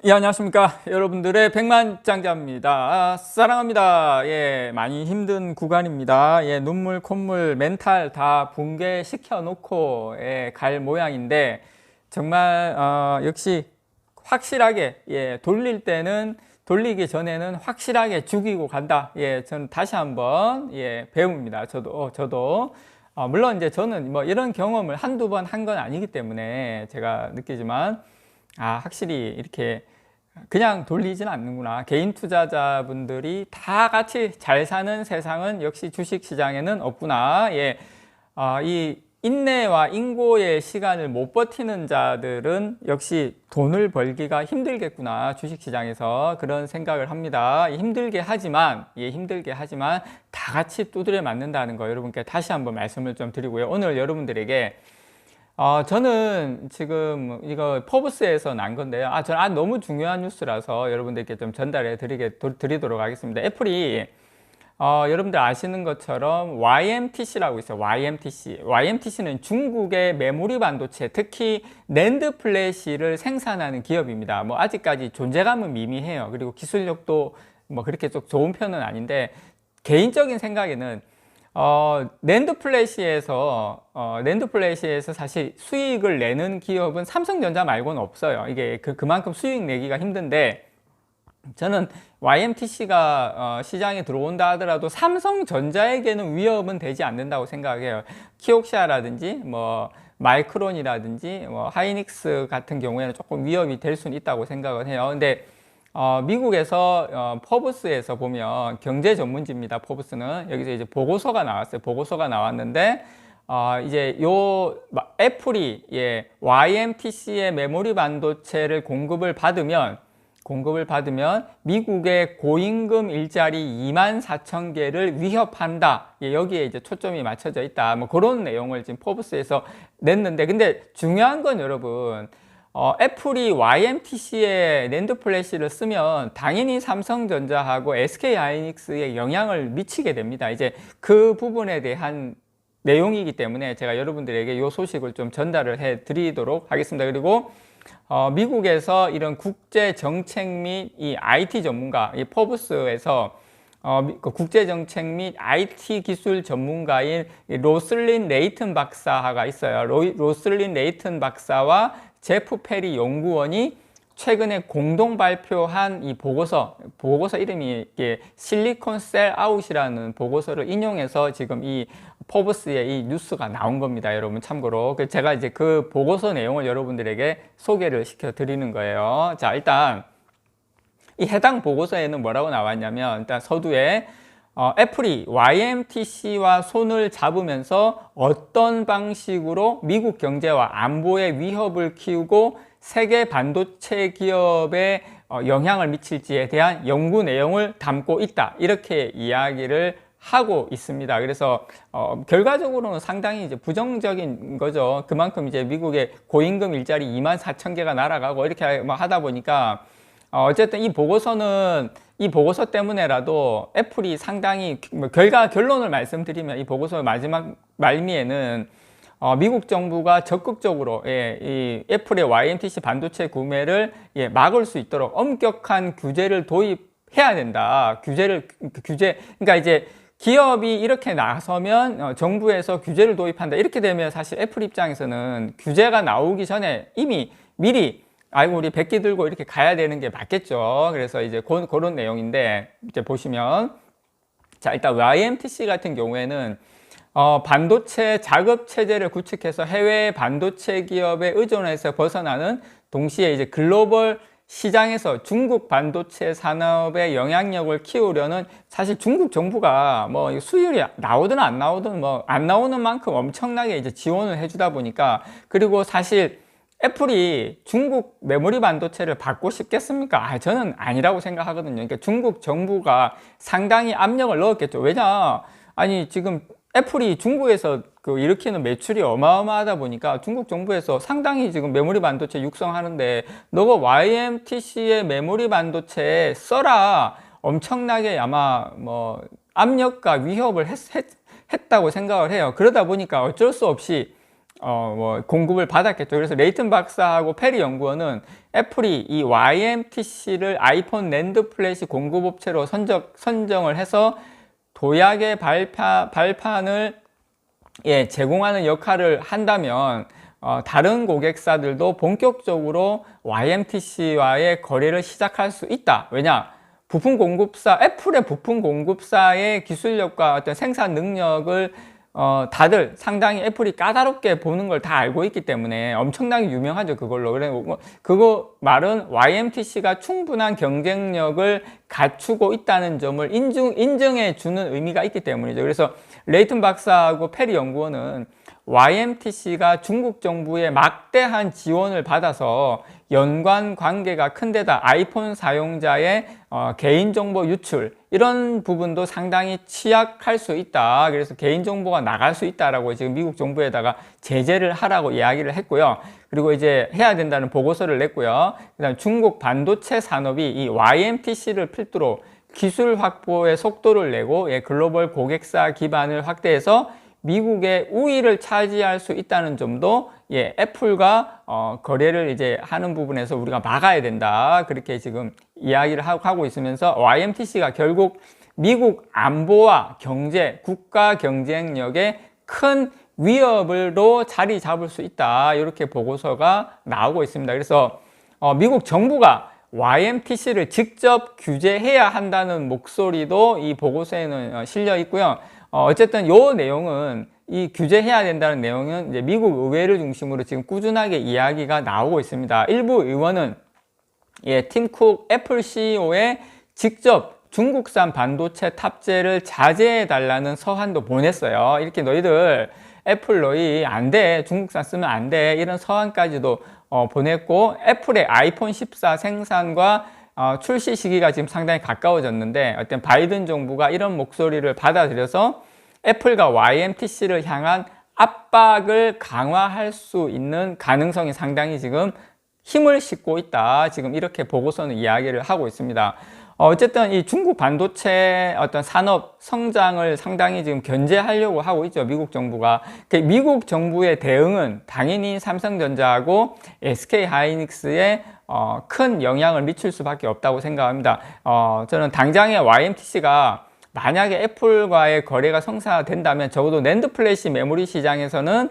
예, 안녕하십니까. 여러분들의 백만장자입니다. 사랑합니다. 예, 많이 힘든 구간입니다. 예, 눈물, 콧물, 멘탈 다 붕괴시켜 놓고, 예, 갈 모양인데, 정말, 역시 확실하게, 예, 돌리기 전에는 확실하게 죽이고 간다. 예, 저는 다시 한번, 예, 배웁니다. 저도. 물론 이제 저는 뭐 이런 경험을 한두 번 한 건 아니기 때문에 제가 느끼지만, 확실히 이렇게 그냥 돌리지는 않는구나. 개인 투자자분들이 다 같이 잘 사는 세상은 역시 주식 시장에는 없구나. 예. 이 인내와 인고의 시간을 못 버티는 자들은 역시 돈을 벌기가 힘들겠구나. 주식 시장에서 그런 생각을 합니다. 힘들게 하지만 다 같이 두드려 맞는다는 거 여러분께 다시 한번 말씀을 좀 드리고요. 오늘 여러분들에게 저는 지금 이거 포브스에서 난 건데요. 저는 너무 중요한 뉴스라서 여러분들께 좀 전달해 드리도록 하겠습니다. 애플이, 여러분들 아시는 것처럼 YMTC라고 있어요. YMTC. YMTC는 중국의 메모리 반도체, 특히 낸드 플래시를 생산하는 기업입니다. 뭐 아직까지 존재감은 미미해요. 그리고 기술력도 뭐 그렇게 좀 좋은 편은 아닌데, 개인적인 생각에는 낸드 플래시에서 사실 수익을 내는 기업은 삼성전자 말고는 없어요. 이게 그만큼 수익 내기가 힘든데, 저는 YMTC가 시장에 들어온다 하더라도 삼성전자에게는 위협은 되지 않는다고 생각해요. 키옥시아라든지 뭐 마이크론이라든지 뭐 하이닉스 같은 경우에는 조금 위협이 될 수는 있다고 생각을 해요. 근데 미국에서 포브스에서 보면 경제 전문지입니다. 포브스는 여기서 이제 보고서가 나왔어요. 보고서가 나왔는데 이제 애플이 YMTC의 메모리 반도체를 공급을 받으면 미국의 고임금 일자리 24,000개를 위협한다. 여기에 이제 초점이 맞춰져 있다. 뭐 그런 내용을 지금 포브스에서 냈는데, 근데 중요한 건 여러분, 애플이 YMTC에 낸드 플래시를 쓰면 당연히 삼성전자하고 SK하이닉스에 영향을 미치게 됩니다. 이제 그 부분에 대한 내용이기 때문에 제가 여러분들에게 이 소식을 좀 전달을 해 드리도록 하겠습니다. 그리고 미국에서 이런 국제 정책 및 이 IT 전문가, 이 포브스에서 국제 정책 및 IT 기술 전문가인 로슬린 레이튼 박사가 있어요. 로슬린 레이튼 박사와 제프 페리 연구원이 최근에 공동 발표한 이 보고서 이름이 실리콘 셀 아웃이라는 보고서를 인용해서 지금 이 포브스의 이 뉴스가 나온 겁니다. 여러분 참고로 제가 이제 그 보고서 내용을 여러분들에게 소개를 시켜 드리는 거예요. 자, 일단 이 해당 보고서에는 뭐라고 나왔냐면, 일단 서두에 애플이 YMTC와 손을 잡으면서 어떤 방식으로 미국 경제와 안보의 위협을 키우고 세계 반도체 기업에 영향을 미칠지에 대한 연구 내용을 담고 있다. 이렇게 이야기를 하고 있습니다. 그래서 결과적으로는 상당히 이제 부정적인 거죠. 그만큼 이제 미국의 고임금 일자리 24,000개가 날아가고 이렇게 막 하다 보니까 어쨌든 이 보고서 때문에라도 애플이 상당히 결론을 말씀드리면, 이 보고서 마지막 말미에는 미국 정부가 적극적으로 이 애플의 YMTC 반도체 구매를 막을 수 있도록 엄격한 규제를 도입해야 된다. 그러니까 이제 기업이 이렇게 나서면 정부에서 규제를 도입한다. 이렇게 되면 사실 애플 입장에서는 규제가 나오기 전에 이미 미리 우리 백기 들고 이렇게 가야 되는 게 맞겠죠. 그래서 이제 그런 내용인데, 이제 보시면, 자, 일단 YMTC 같은 경우에는 반도체 자급 체제를 구축해서 해외 반도체 기업의 의존에서 벗어나는, 동시에 이제 글로벌 시장에서 중국 반도체 산업의 영향력을 키우려는, 사실 중국 정부가 뭐 수율이 나오든 안 나오든 뭐 안 나오는 만큼 엄청나게 이제 지원을 해주다 보니까, 그리고 사실 애플이 중국 메모리 반도체를 받고 싶겠습니까? 저는 아니라고 생각하거든요. 그러니까 중국 정부가 상당히 압력을 넣었겠죠. 왜냐? 지금 애플이 중국에서 일으키는 매출이 어마어마하다 보니까 중국 정부에서 상당히 지금 메모리 반도체 육성하는데, 너가 YMTC의 메모리 반도체 써라. 엄청나게 아마 뭐 압력과 위협을 했다고 생각을 해요. 그러다 보니까 어쩔 수 없이 뭐 공급을 받았겠죠. 그래서 레이튼 박사하고 페리 연구원은 애플이 이 YMTC를 아이폰 낸드 플래시 공급업체로 선정을 해서 도약의 발판을 제공하는 역할을 한다면 다른 고객사들도 본격적으로 YMTC와의 거래를 시작할 수 있다. 왜냐? 부품 공급사, 애플의 부품 공급사의 기술력과 어떤 생산 능력을 다들 상당히 애플이 까다롭게 보는 걸 다 알고 있기 때문에 엄청나게 유명하죠, 그걸로. 그거 말은 YMTC가 충분한 경쟁력을 갖추고 있다는 점을 인정해 주는 의미가 있기 때문이죠. 그래서 레이튼 박사하고 페리 연구원은 YMTC가 중국 정부의 막대한 지원을 받아서 연관 관계가 큰 데다 아이폰 사용자의 개인정보 유출 이런 부분도 상당히 취약할 수 있다. 그래서 개인정보가 나갈 수 있다라고 지금 미국 정부에다가 제재를 하라고 이야기를 했고요. 그리고 이제 해야 된다는 보고서를 냈고요. 그다음 중국 반도체 산업이 이 YMTC를 필두로 기술 확보의 속도를 내고 글로벌 고객사 기반을 확대해서 미국의 우위를 차지할 수 있다는 점도 애플과 거래를 이제 하는 부분에서 우리가 막아야 된다. 그렇게 지금 이야기를 하고 있으면서 YMTC가 결국 미국 안보와 경제, 국가 경쟁력에 큰 위협으로 자리 잡을 수 있다. 이렇게 보고서가 나오고 있습니다. 그래서 미국 정부가 YMTC를 직접 규제해야 한다는 목소리도 이 보고서에는 실려 있고요. 어쨌든 요 내용은 이 규제해야 된다는 내용은 이제 미국 의회를 중심으로 지금 꾸준하게 이야기가 나오고 있습니다. 일부 의원은 팀 쿡 애플 CEO에 직접 중국산 반도체 탑재를 자제해 달라는 서한도 보냈어요. 이렇게 너희들 애플 너희 안 돼, 중국산 쓰면 안 돼, 이런 서한까지도 보냈고, 애플의 아이폰 14 생산과 출시 시기가 지금 상당히 가까워졌는데 어떤 바이든 정부가 이런 목소리를 받아들여서 애플과 YMTC를 향한 압박을 강화할 수 있는 가능성이 상당히 지금 힘을 싣고 있다. 지금 이렇게 보고서는 이야기를 하고 있습니다. 어쨌든 이 중국 반도체 어떤 산업 성장을 상당히 지금 견제하려고 하고 있죠, 미국 정부가. 미국 정부의 대응은 당연히 삼성전자하고 SK하이닉스에 큰 영향을 미칠 수밖에 없다고 생각합니다. 저는 당장에 YMTC가 만약에 애플과의 거래가 성사된다면 적어도 낸드 플래시 메모리 시장에서는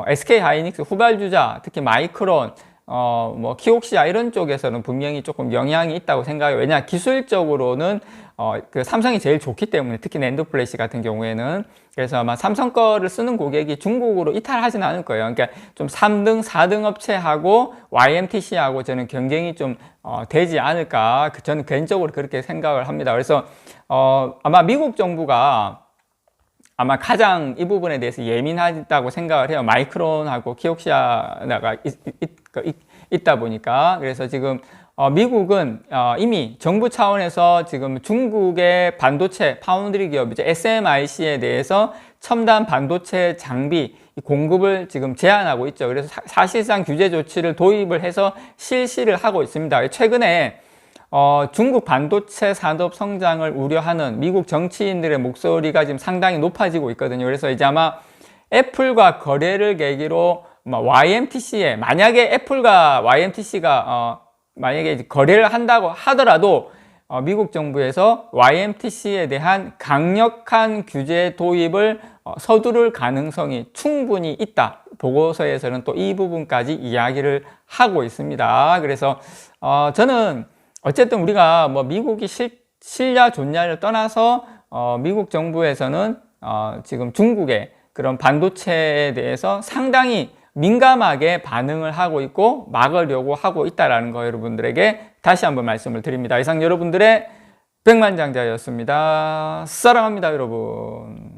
SK하이닉스 후발주자, 특히 마이크론, 뭐 키옥시아 이런 쪽에서는 분명히 조금 영향이 있다고 생각해요. 왜냐, 기술적으로는 그 삼성이 제일 좋기 때문에, 특히 낸드 플래시 같은 경우에는. 그래서 아마 삼성 거를 쓰는 고객이 중국으로 이탈하진 않을 거예요. 그러니까 좀 3등, 4등 업체하고 YMTC하고 저는 경쟁이 좀 되지 않을까, 저는 개인적으로 그렇게 생각을 합니다. 그래서 아마 미국 정부가 아마 가장 이 부분에 대해서 예민하다고 생각을 해요. 마이크론하고 키옥시아가 있다 보니까. 그래서 지금 미국은 이미 정부 차원에서 지금 중국의 반도체 파운드리 기업이죠, SMIC에 대해서 첨단 반도체 장비 공급을 지금 제한하고 있죠. 그래서 사실상 규제 조치를 도입을 해서 실시를 하고 있습니다. 최근에 중국 반도체 산업 성장을 우려하는 미국 정치인들의 목소리가 지금 상당히 높아지고 있거든요. 그래서 이제 아마 애플과 거래를 계기로 YMTC에, 만약에 애플과 YMTC가 만약에 거래를 한다고 하더라도 미국 정부에서 YMTC에 대한 강력한 규제 도입을 서두를 가능성이 충분히 있다. 보고서에서는 또 이 부분까지 이야기를 하고 있습니다. 그래서 저는 어쨌든 우리가 뭐 미국이 싫냐 좋냐를 떠나서 미국 정부에서는 지금 중국의 그런 반도체에 대해서 상당히 민감하게 반응을 하고 있고 막으려고 하고 있다는 거 여러분들에게 다시 한번 말씀을 드립니다. 이상 여러분들의 백만장자였습니다. 사랑합니다, 여러분.